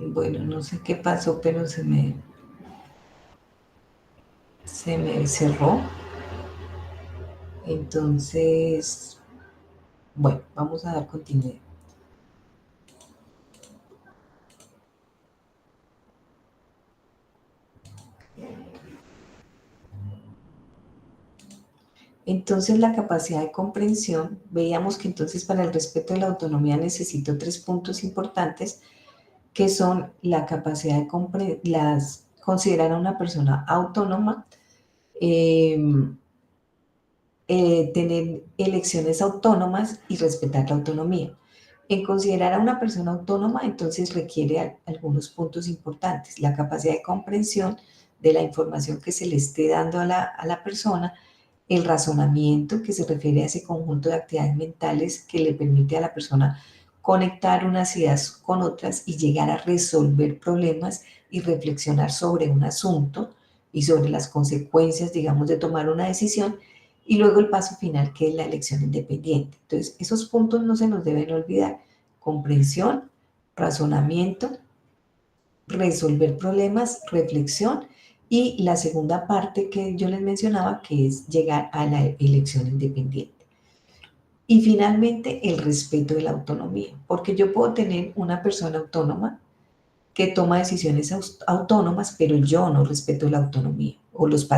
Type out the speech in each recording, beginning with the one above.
Bueno, no sé qué pasó, pero se me cerró. Entonces, bueno, vamos a dar continuidad. Entonces, la capacidad de comprensión, veíamos que entonces para el respeto de la autonomía necesito tres puntos importantes, que son la capacidad de considerar a una persona autónoma, eh, tener elecciones autónomas y respetar la autonomía. En considerar a una persona autónoma, entonces requiere algunos puntos importantes: la capacidad de comprensión de la información que se le esté dando a la persona, el razonamiento, que se refiere a ese conjunto de actividades mentales que le permite a la persona conectar unas ideas con otras y llegar a resolver problemas y reflexionar sobre un asunto y sobre las consecuencias, digamos, de tomar una decisión. Y luego el paso final, que es la elección independiente. Entonces, esos puntos no se nos deben olvidar: comprensión, razonamiento, resolver problemas, reflexión, y la segunda parte que yo les mencionaba, que es llegar a la elección independiente. Y finalmente, el respeto de la autonomía, porque yo puedo tener una persona autónoma que toma decisiones autónomas, pero yo no respeto la autonomía, o los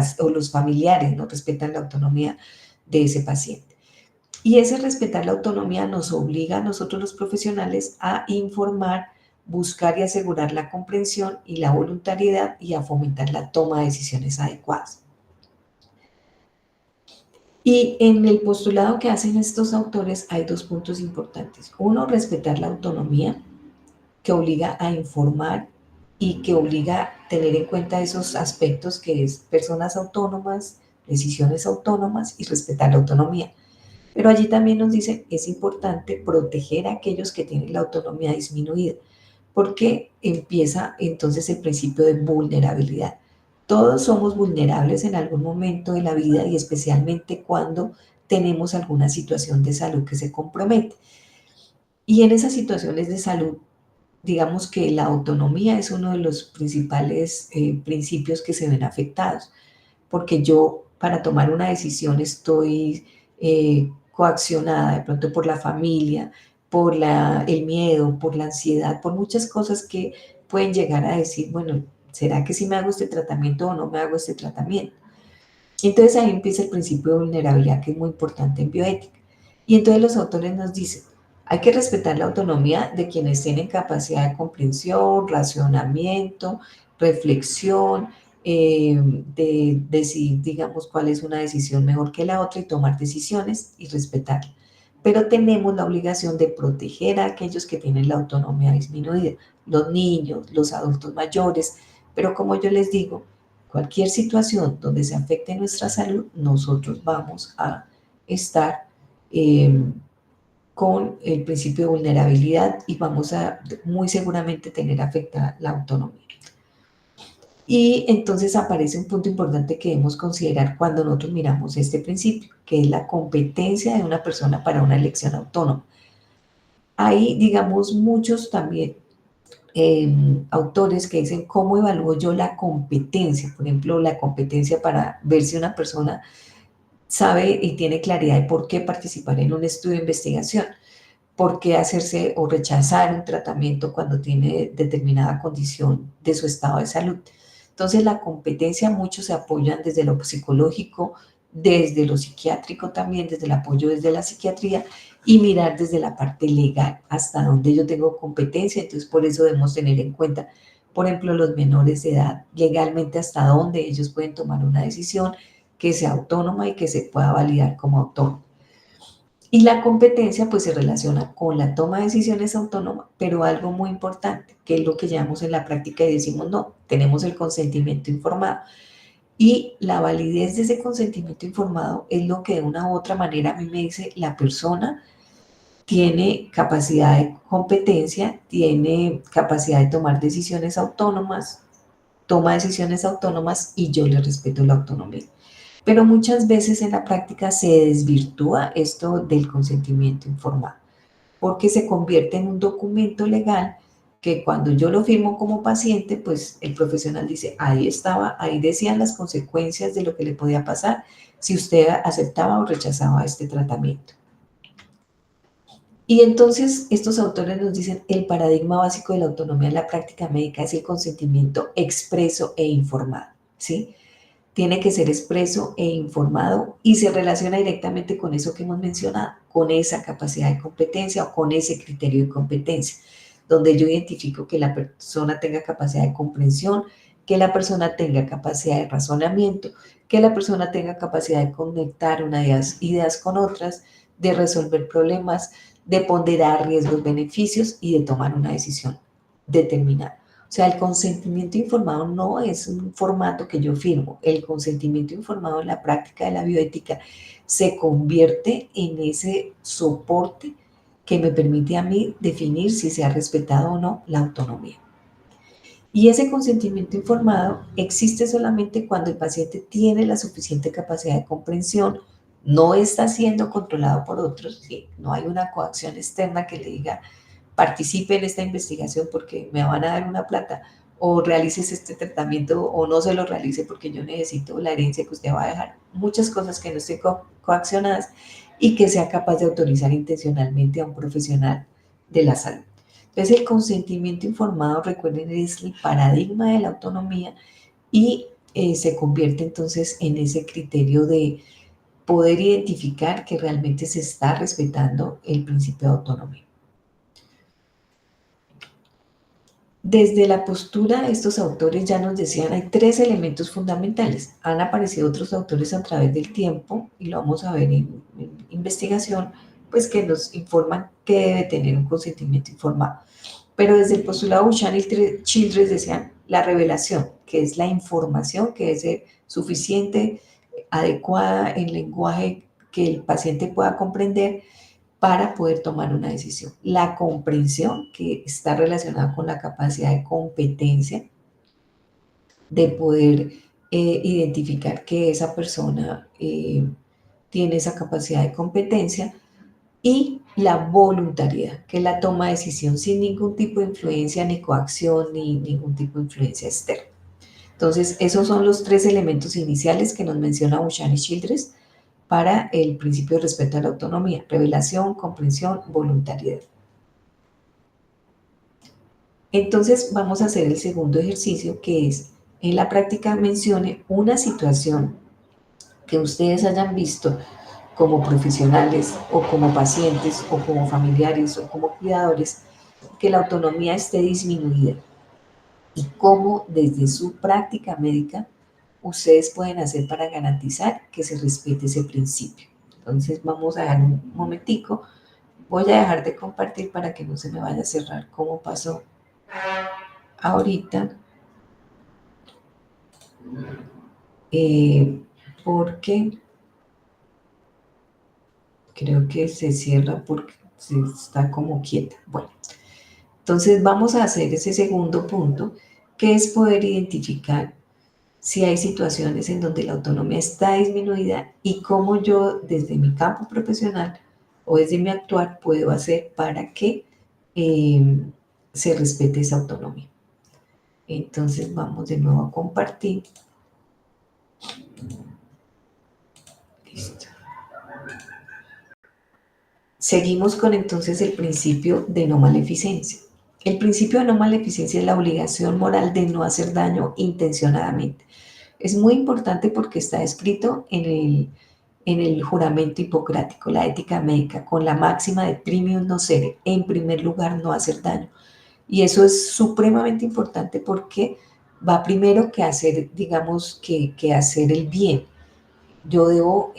familiares no respetan la autonomía de ese paciente. Y ese respetar la autonomía nos obliga a nosotros los profesionales a informar, buscar y asegurar la comprensión y la voluntariedad, y a fomentar la toma de decisiones adecuadas. Y en el postulado que hacen estos autores hay dos puntos importantes. Uno, respetar la autonomía, que obliga a informar y que obliga a tener en cuenta esos aspectos, que es personas autónomas, decisiones autónomas y respetar la autonomía. Pero allí también nos dicen, es importante proteger a aquellos que tienen la autonomía disminuida, porque empieza entonces el principio de vulnerabilidad. Todos somos vulnerables en algún momento de la vida, y especialmente cuando tenemos alguna situación de salud que se compromete. Y en esas situaciones de salud, digamos que la autonomía es uno de los principales principios que se ven afectados, porque yo, para tomar una decisión, estoy coaccionada de pronto por la familia, por el miedo, por la ansiedad, por muchas cosas que pueden llegar a decir, bueno, ¿será que sí me hago este tratamiento o no me hago este tratamiento? Entonces ahí empieza el principio de vulnerabilidad, que es muy importante en bioética. Y entonces los autores nos dicen, hay que respetar la autonomía de quienes tienen capacidad de comprensión, racionamiento, reflexión, de decidir, digamos, cuál es una decisión mejor que la otra, y tomar decisiones y respetarla. Pero tenemos la obligación de proteger a aquellos que tienen la autonomía disminuida, los niños, los adultos mayores. Pero como yo les digo, cualquier situación donde se afecte nuestra salud, nosotros vamos a estar eh, con el principio de vulnerabilidad, y vamos a muy seguramente tener afectada la autonomía. Y entonces aparece un punto importante que debemos considerar cuando nosotros miramos este principio, que es la competencia de una persona para una elección autónoma. Hay, digamos, muchos también autores que dicen, ¿cómo evalúo yo la competencia? Por ejemplo, la competencia para ver si una persona sabe y tiene claridad de por qué participar en un estudio de investigación, por qué hacerse o rechazar un tratamiento cuando tiene determinada condición de su estado de salud. Entonces, la competencia, muchos se apoyan desde lo psicológico, desde lo psiquiátrico también, desde el apoyo desde la psiquiatría, y mirar desde la parte legal hasta donde yo tengo competencia. Entonces, por eso debemos tener en cuenta, por ejemplo, los menores de edad, legalmente hasta dónde ellos pueden tomar una decisión que sea autónoma y que se pueda validar como autónoma. Y la competencia pues se relaciona con la toma de decisiones autónoma, pero algo muy importante, que es lo que llevamos en la práctica y decimos, no, tenemos el consentimiento informado. Y la validez de ese consentimiento informado es lo que de una u otra manera a mí me dice, la persona tiene capacidad de competencia, tiene capacidad de tomar decisiones autónomas, toma decisiones autónomas, y yo le respeto la autonomía. Pero muchas veces en la práctica se desvirtúa esto del consentimiento informado, porque se convierte en un documento legal que cuando yo lo firmo como paciente, pues el profesional dice, ahí estaba, ahí decían las consecuencias de lo que le podía pasar si usted aceptaba o rechazaba este tratamiento. Y entonces estos autores nos dicen, el paradigma básico de la autonomía en la práctica médica es el consentimiento expreso e informado, ¿sí? Tiene que ser expreso e informado y se relaciona directamente con eso que hemos mencionado, con esa capacidad de competencia o con ese criterio de competencia, donde yo identifico que la persona tenga capacidad de comprensión, que la persona tenga capacidad de razonamiento, que la persona tenga capacidad de conectar unas ideas con otras, de resolver problemas, de ponderar riesgos, beneficios y de tomar una decisión determinada. O sea, el consentimiento informado no es un formato que yo firmo. El consentimiento informado en la práctica de la bioética se convierte en ese soporte que me permite a mí definir si se ha respetado o no la autonomía. Y ese consentimiento informado existe solamente cuando el paciente tiene la suficiente capacidad de comprensión, no está siendo controlado por otros, ¿sí? No hay una coacción externa que le diga, participe en esta investigación porque me van a dar una plata, o realices este tratamiento o no se lo realice porque yo necesito la herencia que usted va a dejar. Muchas cosas que no estén coaccionadas y que sea capaz de autorizar intencionalmente a un profesional de la salud. Entonces, el consentimiento informado, recuerden, es el paradigma de la autonomía y se convierte entonces en ese criterio de poder identificar que realmente se está respetando el principio de autonomía. Desde la postura de estos autores ya nos decían, hay tres elementos fundamentales. Han aparecido otros autores a través del tiempo, y lo vamos a ver en investigación, pues que nos informan que debe tener un consentimiento informado. Pero desde el postulado Buchan y Childress decían la revelación, que es la información que debe ser suficiente, adecuada en lenguaje que el paciente pueda comprender para poder tomar una decisión. La comprensión, que está relacionada con la capacidad de competencia, de poder identificar que esa persona tiene esa capacidad de competencia, y la voluntariedad, que es la toma de decisión sin ningún tipo de influencia ni coacción ni ningún tipo de influencia externa. Entonces, esos son los tres elementos iniciales que nos menciona Buchan y Childress para el principio de respeto a la autonomía: revelación, comprensión, voluntariedad. Entonces, vamos a hacer el segundo ejercicio, que es, en la práctica mencione una situación que ustedes hayan visto como profesionales o como pacientes o como familiares o como cuidadores, que la autonomía esté disminuida y cómo desde su práctica médica ustedes pueden hacer para garantizar que se respete ese principio. Entonces vamos a dar un momentico, voy a dejar de compartir para que no se me vaya a cerrar como pasó ahorita, porque creo que se cierra porque se está como quieta. Bueno, entonces vamos a hacer ese segundo punto, que es poder identificar si hay situaciones en donde la autonomía está disminuida y cómo yo desde mi campo profesional o desde mi actuar puedo hacer para que se respete esa autonomía. Entonces vamos de nuevo a compartir. Listo. Seguimos con entonces el principio de no maleficencia. El principio de no maleficencia es la obligación moral de no hacer daño intencionadamente. Es muy importante porque está escrito en el juramento hipocrático, la ética médica, con la máxima de primium nocere, en primer lugar, no hacer daño. Y eso es supremamente importante porque va primero que hacer, digamos, que hacer el bien. Yo debo,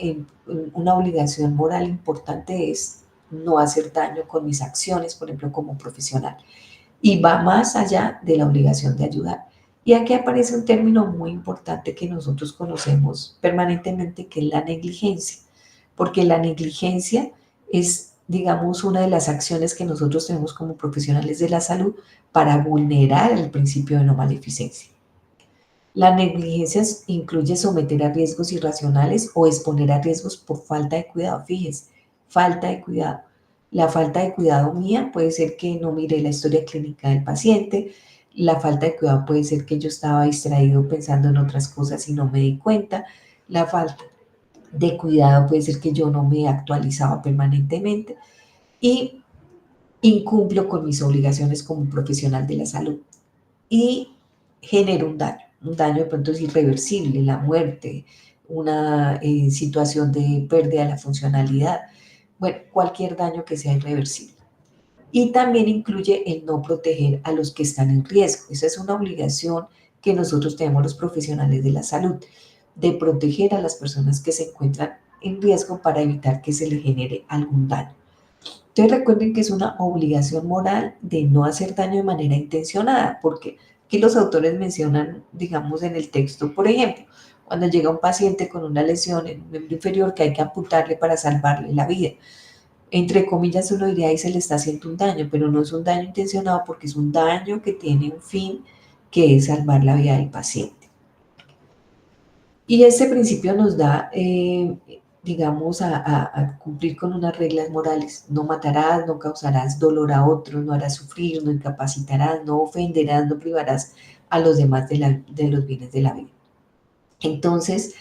una obligación moral importante es no hacer daño con mis acciones, por ejemplo, como profesional. Y va más allá de la obligación de ayudar. Y aquí aparece un término muy importante que nosotros conocemos permanentemente, que es la negligencia, porque la negligencia es, digamos, una de las acciones que nosotros tenemos como profesionales de la salud para vulnerar el principio de no maleficencia. La negligencia incluye someter a riesgos irracionales o exponer a riesgos por falta de cuidado. Fíjense, falta de cuidado. La falta de cuidado mía puede ser que no miré la historia clínica del paciente. La falta de cuidado puede ser que yo estaba distraído pensando en otras cosas y no me di cuenta. La falta de cuidado puede ser que yo no me actualizaba permanentemente y incumplo con mis obligaciones como profesional de la salud y genero un daño de pronto es irreversible, la muerte, una situación de pérdida de la funcionalidad, bueno, cualquier daño que sea irreversible. Y también incluye el no proteger a los que están en riesgo. Esa es una obligación que nosotros tenemos los profesionales de la salud, de proteger a las personas que se encuentran en riesgo para evitar que se les genere algún daño. Entonces recuerden que es una obligación moral de no hacer daño de manera intencionada, porque aquí los autores mencionan, digamos, en el texto, por ejemplo, cuando llega un paciente con una lesión en un miembro inferior que hay que amputarle para salvarle la vida. Entre comillas uno diría ahí se le está haciendo un daño, pero no es un daño intencionado porque es un daño que tiene un fin que es salvar la vida del paciente. Y este principio nos da, digamos, a cumplir con unas reglas morales. No matarás, no causarás dolor a otros, no harás sufrir, no incapacitarás, no ofenderás, no privarás a los demás de los bienes de la vida. Entonces,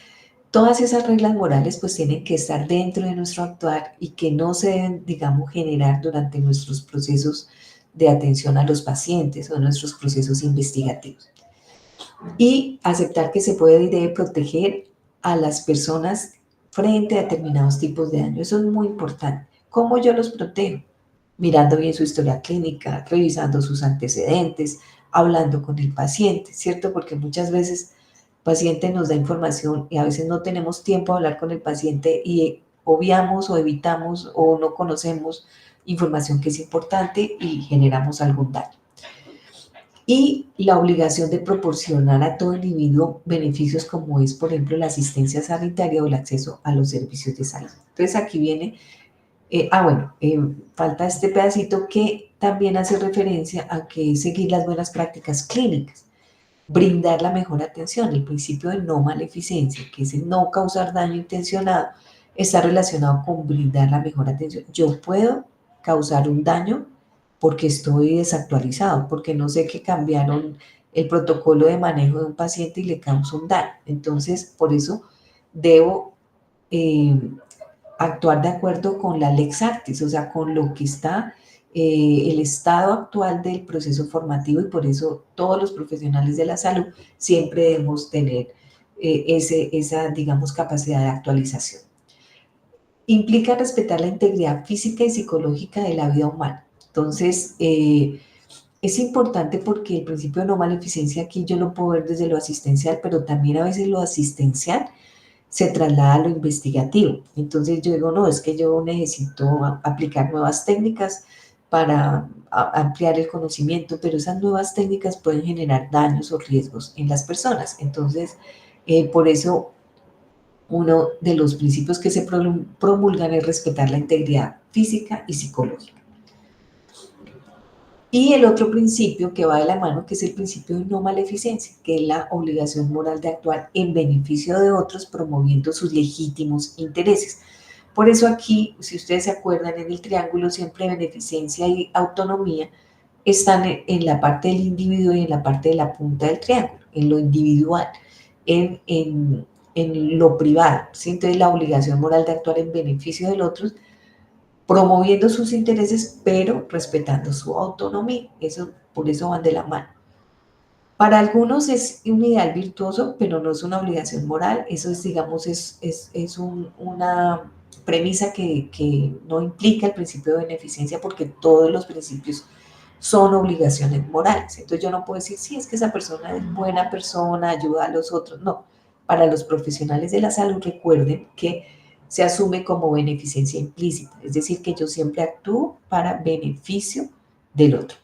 todas esas reglas morales pues tienen que estar dentro de nuestro actuar y que no se deben, digamos, generar durante nuestros procesos de atención a los pacientes o nuestros procesos investigativos. Y aceptar que se puede y debe proteger a las personas frente a determinados tipos de daño. Eso es muy importante. ¿Cómo yo los protejo? Mirando bien su historia clínica, revisando sus antecedentes, hablando con el paciente, ¿cierto? Porque muchas veces el paciente nos da información y a veces no tenemos tiempo de hablar con el paciente y obviamos o evitamos o no conocemos información que es importante y generamos algún daño. Y la obligación de proporcionar a todo individuo beneficios como es, por ejemplo, la asistencia sanitaria o el acceso a los servicios de salud. Entonces aquí viene, falta este pedacito que también hace referencia a que seguir las buenas prácticas clínicas, brindar la mejor atención, el principio de no maleficencia, que es el no causar daño intencionado, está relacionado con brindar la mejor atención. Yo puedo causar un daño porque estoy desactualizado, porque no sé que cambiaron el protocolo de manejo de un paciente y le causa un daño. Entonces, por eso debo eh, actuar de acuerdo con la lex artis, o sea, con lo que está el estado actual del proceso formativo y por eso todos los profesionales de la salud siempre debemos tener esa, digamos, capacidad de actualización. Implica respetar la integridad física y psicológica de la vida humana. Entonces, es importante porque el principio de no maleficencia aquí yo lo puedo ver desde lo asistencial, pero también a veces lo asistencial se traslada a lo investigativo. Entonces yo digo, no, es que yo necesito aplicar nuevas técnicas para ampliar el conocimiento, pero esas nuevas técnicas pueden generar daños o riesgos en las personas. Entonces, por eso uno de los principios que se promulgan es respetar la integridad física y psicológica. Y el otro principio que va de la mano, que es el principio de no maleficencia, que es la obligación moral de actuar en beneficio de otros promoviendo sus legítimos intereses. Por eso aquí, si ustedes se acuerdan, en el triángulo siempre beneficencia y autonomía están en la parte del individuo y en la parte de la punta del triángulo, en lo individual, en lo privado. ¿Sí? Entonces la obligación moral de actuar en beneficio del otro promoviendo sus intereses, pero respetando su autonomía. Eso, por eso van de la mano. Para algunos es un ideal virtuoso, pero no es una obligación moral. Eso es, digamos, una premisa que no implica el principio de beneficencia porque todos los principios son obligaciones morales. Entonces yo no puedo decir, sí, es que esa persona es buena persona, ayuda a los otros. No, para los profesionales de la salud recuerden que se asume como beneficencia implícita, es decir, que yo siempre actúo para beneficio del otro.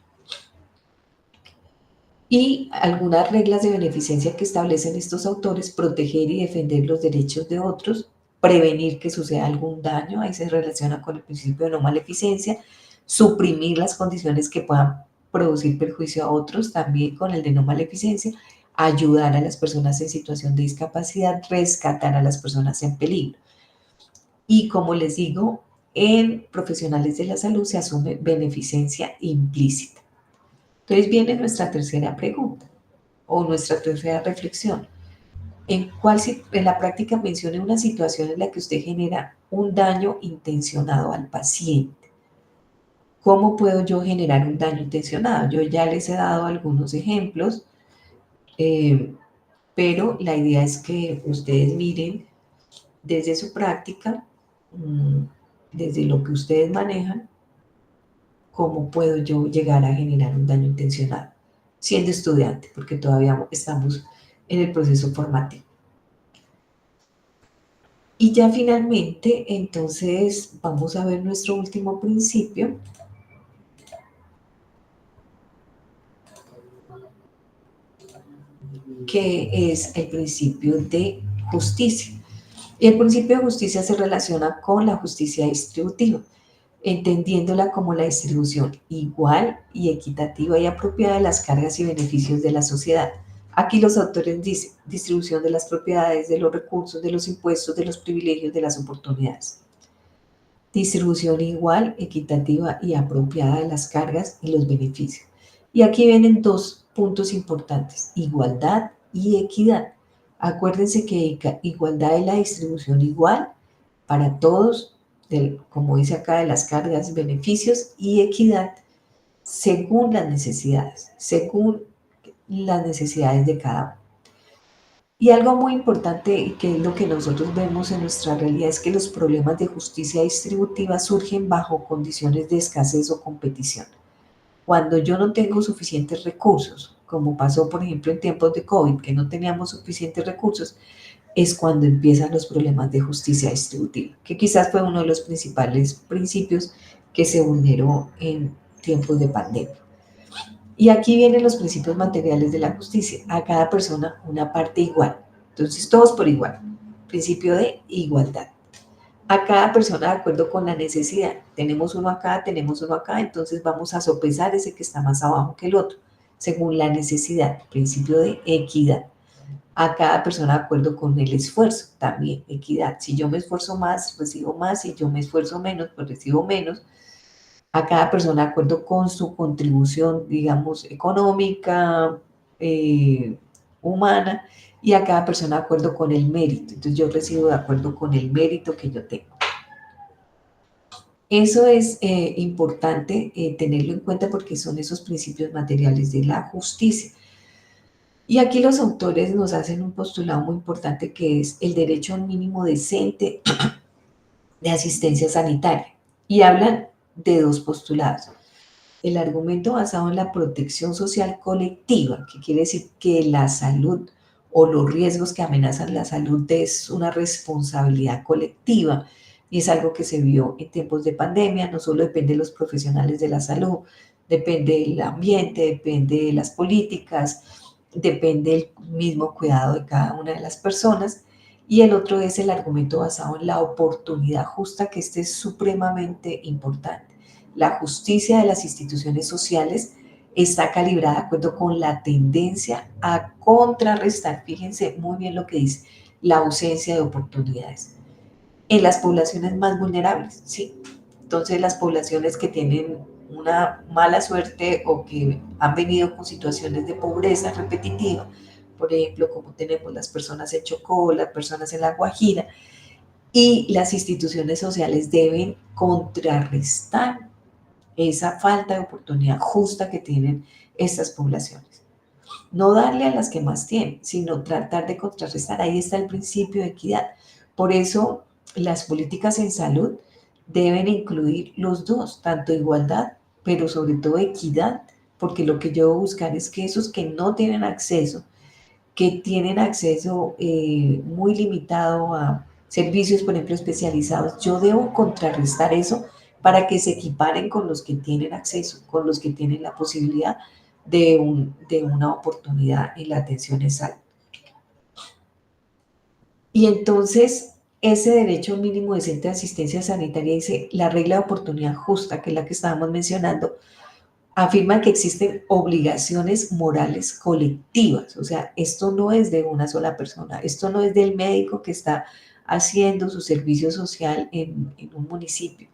Y algunas reglas de beneficencia que establecen estos autores, proteger y defender los derechos de otros, prevenir que suceda algún daño, ahí se relaciona con el principio de no maleficencia, suprimir las condiciones que puedan producir perjuicio a otros, también con el de no maleficencia, ayudar a las personas en situación de discapacidad, rescatar a las personas en peligro. Y como les digo, en profesionales de la salud se asume beneficencia implícita. Entonces viene nuestra tercera pregunta o nuestra tercera reflexión. En la práctica mencione una situación en la que usted genera un daño intencionado al paciente. ¿Cómo puedo yo generar un daño intencionado? Yo ya les he dado algunos ejemplos, pero la idea es que ustedes miren desde su práctica, desde lo que ustedes manejan, cómo puedo yo llegar a generar un daño intencionado siendo estudiante, porque todavía estamos en el proceso formativo. Y ya finalmente, entonces, vamos a ver nuestro último principio, que es el principio de justicia. Y el principio de justicia se relaciona con la justicia distributiva, entendiéndola como la distribución igual y equitativa y apropiada de las cargas y beneficios de la sociedad. Aquí los autores dicen distribución de las propiedades, de los recursos, de los impuestos, de los privilegios, de las oportunidades. Distribución igual, equitativa y apropiada de las cargas y los beneficios. Y aquí vienen dos puntos importantes, igualdad y equidad. Acuérdense que igualdad es la distribución igual para todos, como dice acá, de las cargas y beneficios, y equidad según las necesidades de cada uno. Y algo muy importante, y que es lo que nosotros vemos en nuestra realidad, es que los problemas de justicia distributiva surgen bajo condiciones de escasez o competición. Cuando yo no tengo suficientes recursos, como pasó por ejemplo en tiempos de COVID, que no teníamos suficientes recursos, es cuando empiezan los problemas de justicia distributiva, que quizás fue uno de los principales principios que se vulneró en tiempos de pandemia. Y aquí vienen los principios materiales de la justicia. A cada persona una parte igual. Entonces, todos por igual. Principio de igualdad. A cada persona de acuerdo con la necesidad. Tenemos uno acá, entonces vamos a sopesar ese que está más abajo que el otro, según la necesidad. Principio de equidad. A cada persona de acuerdo con el esfuerzo, también equidad. Si yo me esfuerzo más, recibo más. Si yo me esfuerzo menos, pues recibo menos. A cada persona de acuerdo con su contribución, digamos, económica, humana, y a cada persona de acuerdo con el mérito. Entonces yo recibo de acuerdo con el mérito que yo tengo. Eso es importante tenerlo en cuenta porque son esos principios materiales de la justicia. Y aquí los autores nos hacen un postulado muy importante que es el derecho a un mínimo decente de asistencia sanitaria. Y hablan de dos postulados. El argumento basado en la protección social colectiva, que quiere decir que la salud o los riesgos que amenazan la salud es una responsabilidad colectiva y es algo que se vio en tiempos de pandemia, no solo depende de los profesionales de la salud, depende del ambiente, depende de las políticas, depende del mismo cuidado de cada una de las personas. Y el otro es el argumento basado en la oportunidad justa, que este es supremamente importante. La justicia de las instituciones sociales está calibrada de acuerdo con la tendencia a contrarrestar, fíjense muy bien lo que dice, la ausencia de oportunidades en las poblaciones más vulnerables, ¿sí? Entonces las poblaciones que tienen una mala suerte o que han venido con situaciones de pobreza repetitiva, por ejemplo, como tenemos las personas en Chocó, las personas en La Guajira, y las instituciones sociales deben contrarrestar esa falta de oportunidad justa que tienen estas poblaciones. No darle a las que más tienen, sino tratar de contrarrestar. Ahí está el principio de equidad. Por eso las políticas en salud deben incluir los dos, tanto igualdad, pero sobre todo equidad, porque lo que yo debo buscar es que esos que no tienen acceso, que tienen acceso muy limitado a servicios, por ejemplo, especializados, yo debo contrarrestar eso para que se equiparen con los que tienen acceso, con los que tienen la posibilidad de una oportunidad en la atención en salud. Y entonces, ese derecho mínimo decente de asistencia sanitaria dice la regla de oportunidad justa, que es la que estábamos mencionando, afirma que existen obligaciones morales colectivas. O sea, esto no es de una sola persona, esto no es del médico que está haciendo su servicio social en un municipio.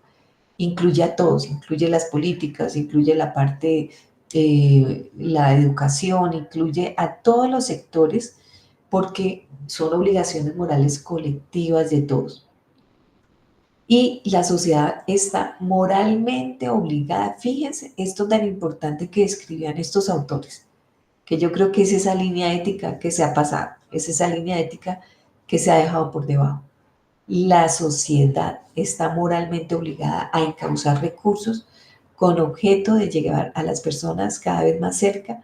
incluye a todos, incluye las políticas, incluye la parte, la educación, incluye a todos los sectores, porque son obligaciones morales colectivas de todos. Y la sociedad está moralmente obligada. Fíjense, esto tan importante que escribían estos autores, que yo creo que es esa línea ética que se ha pasado, es esa línea ética que se ha dejado por debajo. La sociedad está moralmente obligada a encauzar recursos con objeto de llevar a las personas cada vez más cerca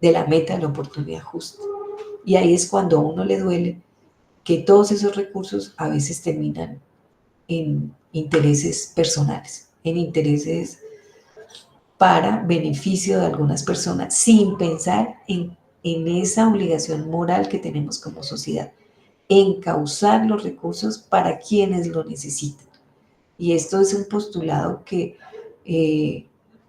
de la meta de la oportunidad justa. Y ahí es cuando a uno le duele que todos esos recursos a veces terminan en intereses personales, en intereses para beneficio de algunas personas, sin pensar en esa obligación moral que tenemos como sociedad, encauzar los recursos para quienes lo necesitan. Y esto es un postulado que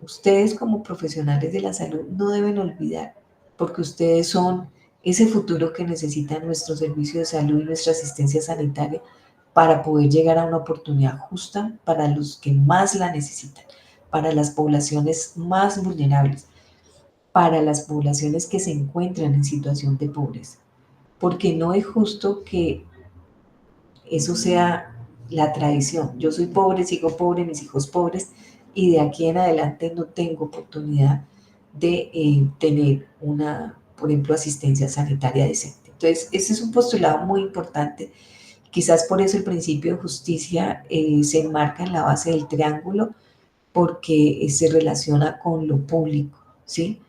ustedes como profesionales de la salud no deben olvidar, porque ustedes son ese futuro que necesita nuestro servicio de salud y nuestra asistencia sanitaria para poder llegar a una oportunidad justa para los que más la necesitan, para las poblaciones más vulnerables, para las poblaciones que se encuentran en situación de pobreza. Porque no es justo que eso sea la tradición. Yo soy pobre, sigo pobre, mis hijos pobres, y de aquí en adelante no tengo oportunidad de tener una, por ejemplo, asistencia sanitaria decente. Entonces, ese es un postulado muy importante. Quizás por eso el principio de justicia se enmarca en la base del triángulo, porque se relaciona con lo público, ¿sí?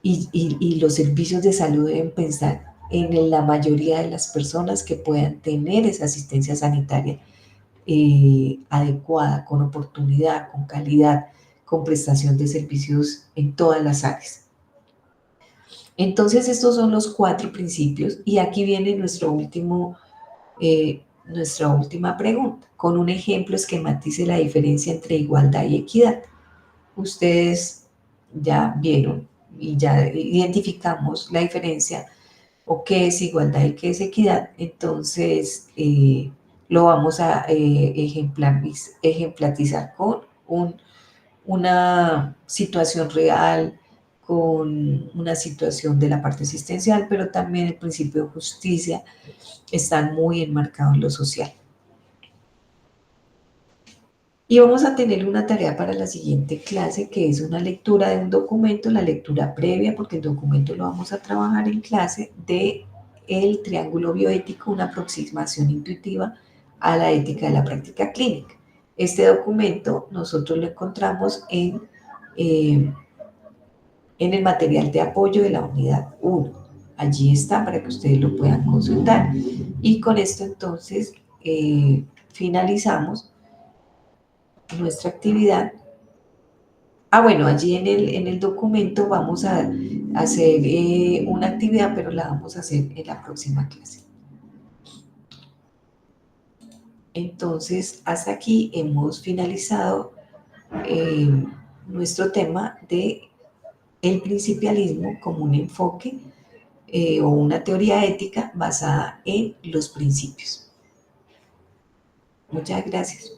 Y los servicios de salud deben pensar en la mayoría de las personas que puedan tener esa asistencia sanitaria adecuada, con oportunidad, con calidad, con prestación de servicios en todas las áreas. Entonces, estos son los 4 principios y aquí viene nuestra última pregunta. Con un ejemplo esquematice la diferencia entre igualdad y equidad. Ustedes ya vieron y ya identificamos la diferencia o qué es igualdad y qué es equidad, entonces lo vamos a ejemplatizar con una situación real, con una situación de la parte asistencial, pero también el principio de justicia están muy enmarcados en lo social. Y vamos a tener una tarea para la siguiente clase, que es una lectura de un documento, la lectura previa, porque el documento lo vamos a trabajar en clase, de el triángulo bioético, una aproximación intuitiva a la ética de la práctica clínica. Este documento nosotros lo encontramos en el material de apoyo de la unidad 1. Allí está para que ustedes lo puedan consultar. Y con esto entonces finalizamos nuestra actividad. Bueno, allí en el documento vamos a hacer una actividad, pero la vamos a hacer en la próxima clase. Entonces, hasta aquí hemos finalizado nuestro tema de el principialismo como un enfoque o una teoría ética basada en los principios. Muchas gracias.